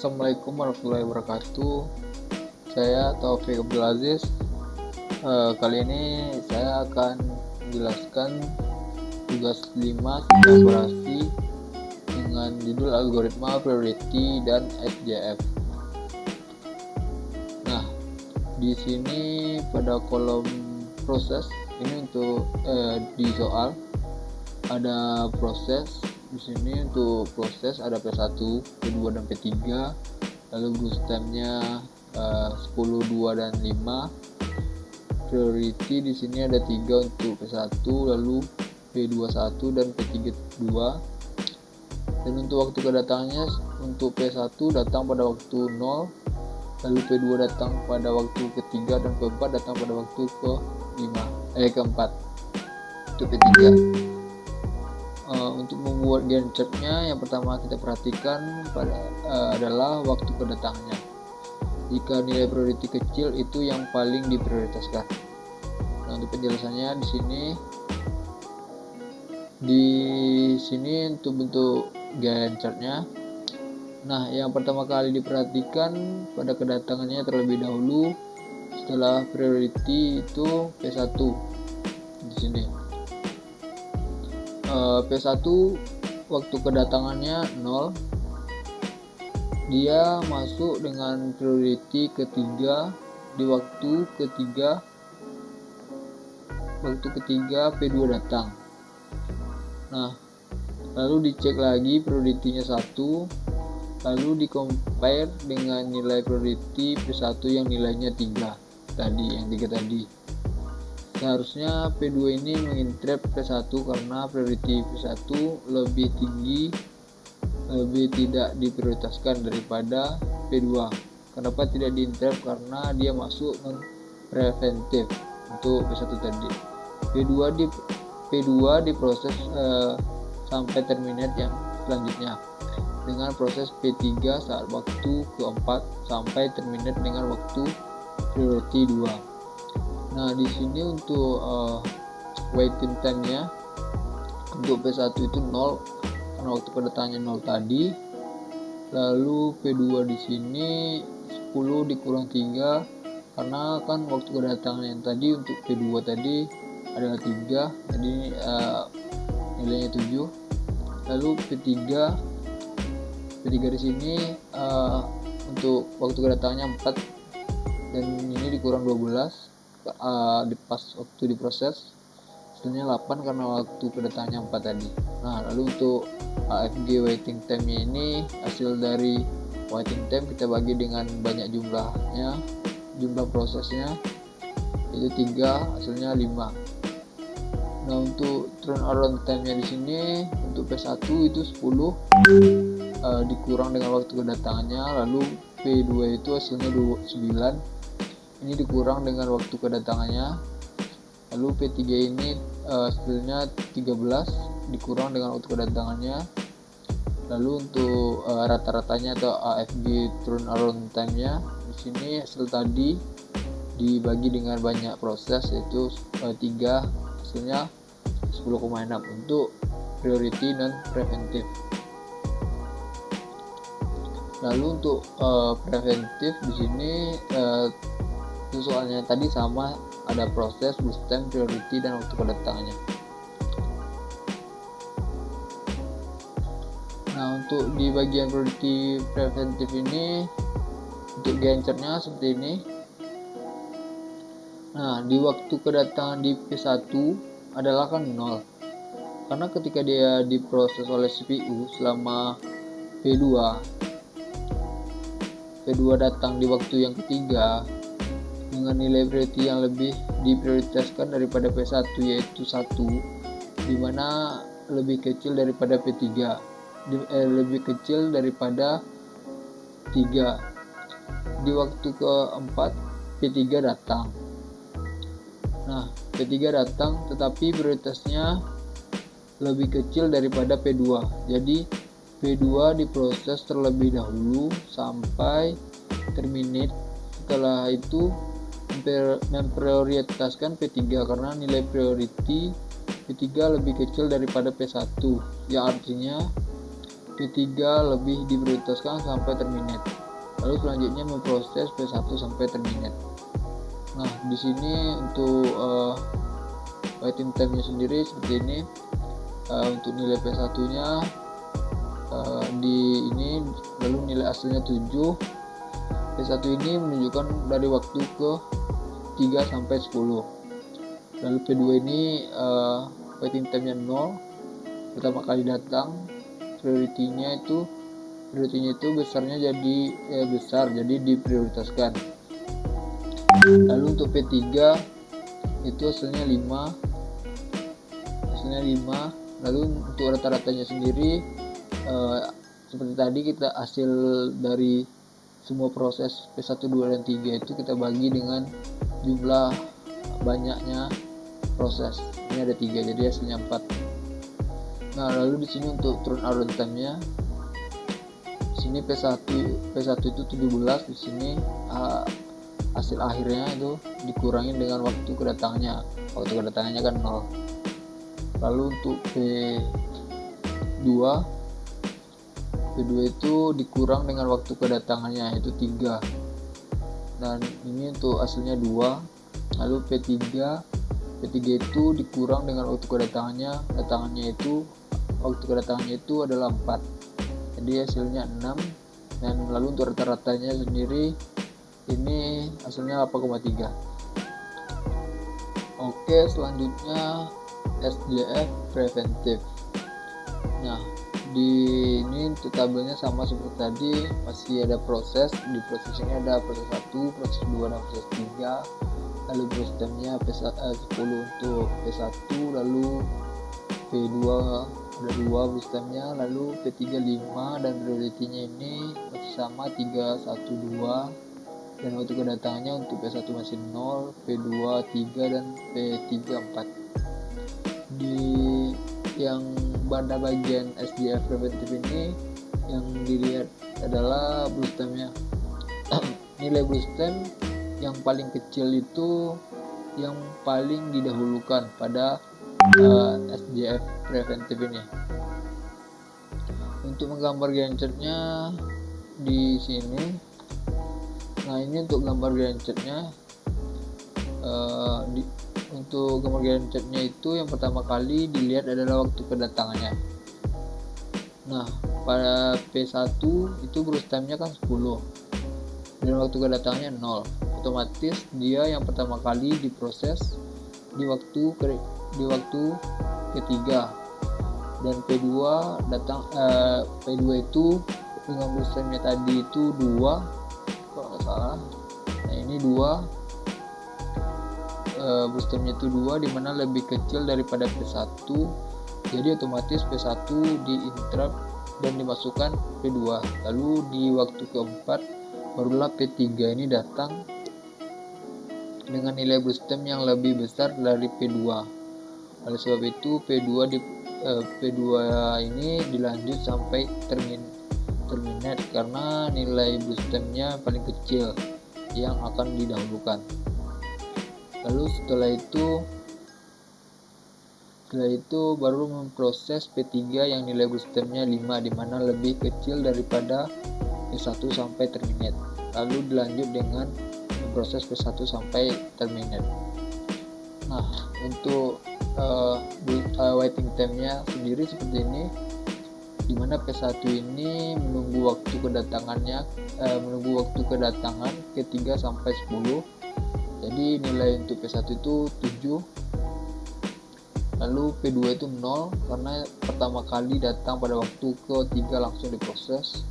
Assalamualaikum warahmatullahi wabarakatuh. Saya Taufik Abdul Aziz. Kali ini saya akan menjelaskan tugas 5 kolaborasi dengan judul algoritma priority dan SJF. Nah, di sini pada kolom proses ini untuk di soal ada proses. Di sini untuk proses ada P1, P2 dan P3, lalu bootstrapnya 10, 2 dan 5. Priority di sini ada 3 untuk P1, lalu P21 dan P32. Dan untuk waktu kedatangannya untuk P1 datang pada waktu 0, lalu P2 datang pada waktu ketiga dan P4 datang pada waktu keempat. Untuk P3 untuk membuat Gantt chart-nya, yang pertama kita perhatikan adalah waktu kedatangannya. Jika nilai priority kecil itu yang paling diprioritaskan. Nah, untuk penjelasannya di sini untuk bentuk Gantt chart-nya. Nah, yang pertama kali diperhatikan pada kedatangannya terlebih dahulu setelah priority itu P1 di sini. P1 waktu kedatangannya 0, dia masuk dengan priority ketiga di waktu ketiga P2 datang. Nah, lalu dicek lagi priority-nya 1, lalu di-compare dengan nilai priority P1 yang nilainya 3 tadi. Seharusnya P2 ini menginterrupt P1 karena priority P1 lebih tinggi, lebih tidak diprioritaskan daripada P2. Kenapa tidak diinterrupt? Karena dia masuk non-preventif untuk P1 tadi. P2 diproses sampai terminate yang selanjutnya dengan proses P3 saat waktu keempat sampai terminate dengan waktu priority 2. Nah, di sini untuk waiting time-nya untuk P1 itu 0 karena waktu kedatangannya 0 tadi. Lalu P2 di sini 10 dikurang 3 karena kan waktu kedatangan yang tadi untuk P2 tadi adalah 3, jadi nilainya 7. Lalu P3 di sini untuk waktu kedatangannya 4 dan ini dikurang 12 pas waktu diproses, hasilnya 8 karena waktu kedatangannya 4 tadi. Nah, lalu untuk AFG waiting time ini hasil dari waiting time kita bagi dengan banyak jumlah prosesnya itu 3, hasilnya 5. Nah, untuk turnaround time-nya di sini untuk P1 itu 10 dikurang dengan waktu kedatangannya, lalu P2 itu hasilnya 9, ini dikurang dengan waktu kedatangannya, lalu P3 ini hasilnya 13 dikurang dengan waktu kedatangannya. Lalu untuk rata-ratanya atau AFG turnaround time-nya di sini hasil tadi dibagi dengan banyak proses yaitu 3, hasilnya 10,6 untuk priority non preventif. Lalu untuk preventif di sini soalnya tadi sama, ada proses, bootstrap, priority dan waktu kedatangannya. Nah, untuk di bagian priority preventif ini untuk Gantt chart-nya seperti ini. Nah, di waktu kedatangan di P1 adalah kan 0 karena ketika dia diproses oleh CPU selama P2 datang di waktu yang ketiga dengan nilai priority yang lebih diprioritaskan daripada P1 yaitu 1, dimana lebih kecil daripada P3, lebih kecil daripada 3. Di waktu keempat P3 datang. Nah, P3 datang tetapi prioritasnya lebih kecil daripada P2, jadi P2 diproses terlebih dahulu sampai terminate. Setelah itu memprioritaskan P3 karena nilai priority P3 lebih kecil daripada P1, ya artinya P3 lebih diprioritaskan sampai terminate. Lalu selanjutnya memproses P1 sampai terminate. Nah, di sini untuk waiting time-nya sendiri seperti ini. Untuk nilai P1 nya di ini, lalu nilai aslinya 7. P1 ini menunjukkan dari waktu ke 3 sampai 10. Lalu P2 ini waiting time-nya 0, pertama kali datang. Prioritinya itu besarnya jadi besar, jadi diprioritaskan. Lalu untuk P3 itu hasilnya 5. Lalu untuk rata-ratanya sendiri seperti tadi, kita hasil dari semua proses P1, 2, dan 3 itu kita bagi dengan jumlah banyaknya proses. Ini ada 3, jadi hasilnya 4. Nah, lalu di sini untuk turnaround time-nya, di sini P1 itu 17, di sini hasil akhirnya itu dikurangin dengan waktu kedatangannya. Waktu kedatangannya kan 0. Lalu untuk P2 itu dikurang dengan waktu kedatangannya, itu 3. Dan ini untuk hasilnya 2. Lalu P3 itu dikurang dengan waktu kedatangannya, waktu kedatangannya itu adalah 4. Jadi hasilnya 6. Dan lalu untuk rata-ratanya sendiri ini hasilnya 8,3. Oke, selanjutnya SDF preventif. Nah, di ini untuk tabelnya sama seperti tadi, masih ada proses. Di proses ini ada proses 1, proses 2, dan proses 3. Lalu P1-nya P10 untuk P1, lalu P2 ada 2 P1-nya, lalu P3 5, dan prioritinya ini masih sama 3, 1, 2. Dan waktu kedatangannya untuk P1 masih 0, P2 3, dan P3 4. Di yang pada bagian SDF preventif ini yang dilihat adalah blue stem-nya. Nilai blue stem yang paling kecil itu yang paling didahulukan pada SDF preventif ini. Untuk menggambar Gantt-nya di sini. Nah, ini untuk gambar Gantt-nya. Untuk gambar Gantt-nya itu yang pertama kali dilihat adalah waktu kedatangannya. Nah, pada P1 itu growth time-nya kan 10 dan waktu kedatangannya 0. Otomatis dia yang pertama kali diproses di waktu ketiga. Dan P2 datang P2 itu dengan growth time-nya tadi itu 2 kalau nggak salah. Nah, ini 2 boostemnya itu 2, dimana lebih kecil daripada P1, jadi otomatis P1 di interrupt dan dimasukkan P2. Lalu di waktu keempat barulah P3 ini datang dengan nilai boostem yang lebih besar dari P2. Oleh sebab itu P2 ini dilanjut sampai terminate karena nilai boostemnya paling kecil yang akan didahulukan. Lalu setelah itu baru memproses P3 yang nilai boostemnya 5, dimana lebih kecil daripada P1 sampai terminate. Lalu dilanjut dengan memproses P1 sampai terminate. Nah, untuk waiting time-nya sendiri seperti ini, dimana P1 ini menunggu waktu kedatangan ke-3 sampai 10. Jadi nilai untuk P1 itu 7. Lalu P2 itu 0 karena pertama kali datang pada waktu ke-3 langsung diproses.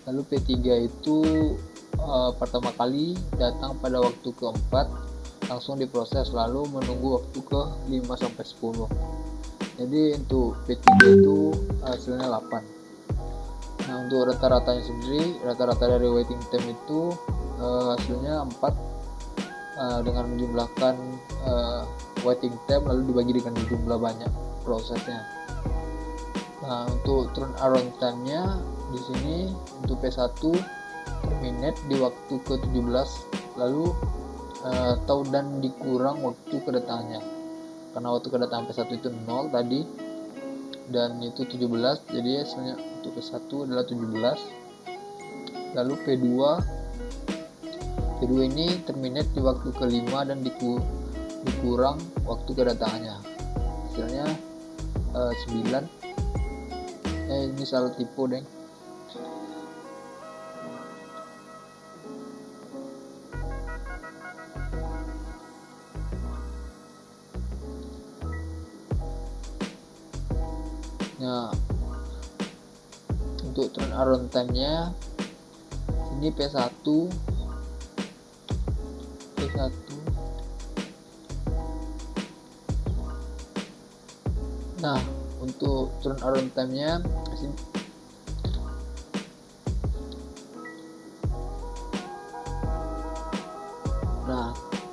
Lalu P3 itu pertama kali datang pada waktu ke-4 langsung diproses, lalu menunggu waktu ke-5 sampai 10. Jadi untuk P3 itu hasilnya 8. Nah, untuk rata-ratanya sendiri, rata-rata dari waiting time itu hasilnya 4 dengan menjumlahkan waiting time lalu dibagi dengan jumlah banyak prosesnya. Nah, untuk turnaround time-nya di sini untuk P1 terminate di waktu ke-17, lalu dan dikurang waktu kedatangannya. Karena waktu kedatangan P1 itu 0 tadi dan itu 17, jadi hasilnya untuk P1 adalah 17. Lalu P2 ini terminate di waktu kelima dan dikurang waktu kedatangannya, hasilnya 9. Ini salah tipe deng. Nah, untuk turnaround time-nya ini P1. Nah, untuk turnaround time-nya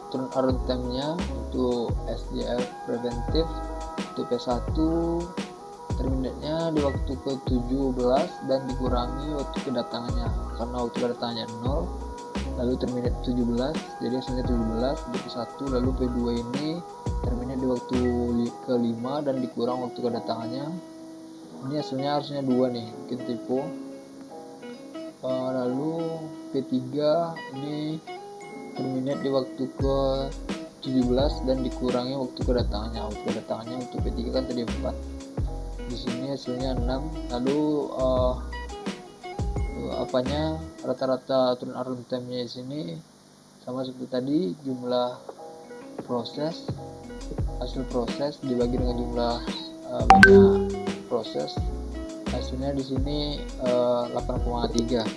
turnaround time-nya untuk SDF preventif untuk P1 terminate-nya di waktu ke-17 dan dikurangi waktu kedatangannya, karena waktu kedatangannya 0 lalu terminate 17, jadi hasilnya 17 di P1. Lalu P2 ini terminate di waktu ke-5 dan dikurang waktu kedatangannya, ini hasilnya harusnya 2 nih, mungkin tipe. Lalu P3 ini terminate di waktu ke-17 dan dikurangi waktu kedatangannya untuk P3 kan tadi 4, di sini hasilnya 6. Lalu rata-rata turnaround time-nya di sini sama seperti tadi, jumlah proses, hasil proses dibagi dengan jumlah banyak proses, hasilnya di sini 8,3.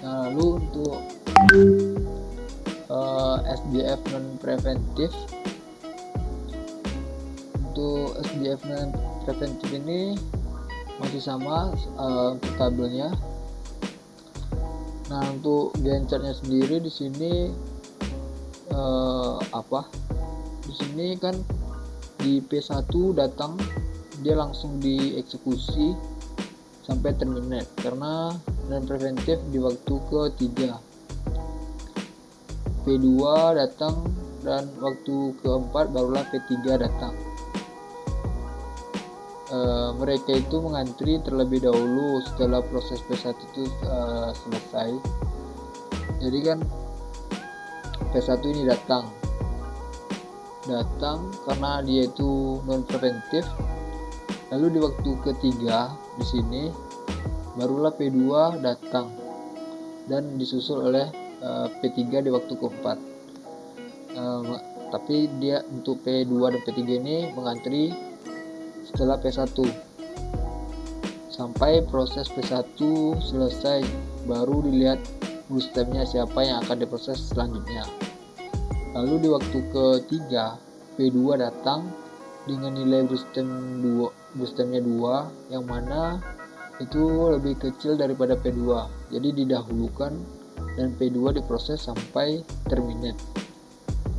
Nah, lalu untuk SDF non preventif, untuk SDF non preventif ini masih sama untuk tabelnya. Nah, untuk Gantt chart-nya sendiri di sini di sini kan di P1 datang dia langsung dieksekusi sampai terminate karena non preventif di waktu ke-3. P2 datang dan waktu ke-4 barulah P3 datang. Mereka itu mengantri terlebih dahulu setelah proses P1 itu selesai. Jadi kan P1 ini datang karena dia itu non preventif. Lalu di waktu ke-3 di sini barulah P2 datang dan disusul oleh P3 di waktu ke-4. Tapi dia untuk P2 dan P3 ini mengantri setelah P1 sampai proses P1 selesai, baru dilihat boostemnya siapa yang akan diproses selanjutnya. Lalu di waktu ke-3 P2 datang dengan nilai boostemnya 2, yang mana itu lebih kecil daripada P2, jadi didahulukan dan P2 diproses sampai terminate.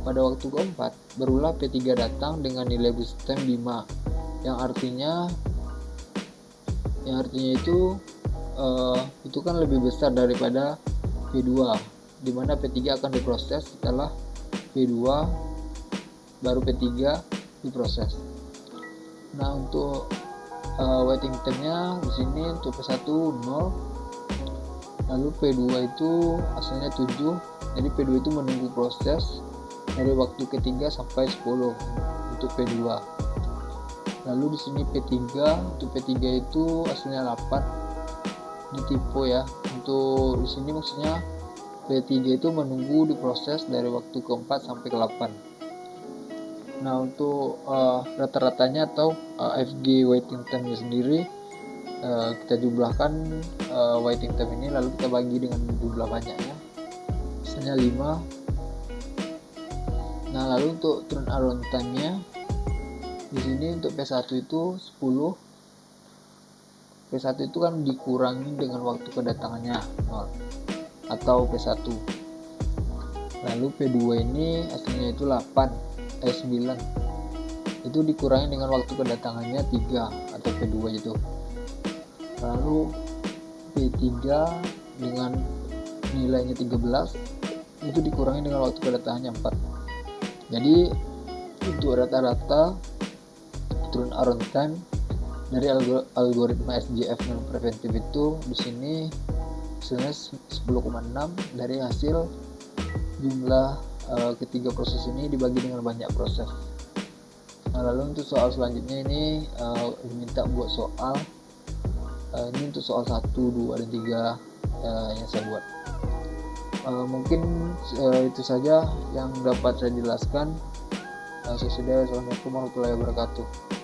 Pada waktu ke-4 barulah P3 datang dengan nilai boostem 5, yang artinya itu kan lebih besar daripada P2, dimana P3 akan diproses setelah P2 baru P3 diproses. Nah, untuk waiting time-nya di sini untuk P1 0, lalu P2 itu hasilnya 7, jadi P2 itu menunggu proses dari waktu ke-3 sampai 10 untuk P2. Lalu di sini P3, untuk P3 itu hasilnya 8, di tipe ya. Untuk di sini maksudnya P3 itu menunggu diproses dari waktu ke-4 sampai ke-8. Nah, untuk rata-ratanya atau FG waiting time sendiri, kita jumlahkan waiting time ini lalu kita bagi dengan jumlah banyaknya, misalnya 5. Nah, lalu untuk turnaround time-nya di sini untuk P1 itu 10. P1 itu kan dikurangi dengan waktu kedatangannya 0 atau P1. Lalu P2 ini hasilnya itu 9. Itu dikurangi dengan waktu kedatangannya 3 atau P2 itu. Lalu P3 dengan nilainya 13 itu dikurangi dengan waktu kedatangannya 4. Jadi untuk rata-rata turnaround time Dari algoritma SJF non preventif itu di sini hasilnya 10,6 dari hasil jumlah ketiga proses ini dibagi dengan banyak proses. Nah, lalu untuk soal selanjutnya ini diminta buat soal ini untuk soal 1, 2, dan 3 yang saya buat. Mungkin itu saja yang dapat saya jelaskan. Assalamualaikum warahmatullahi wabarakatuh.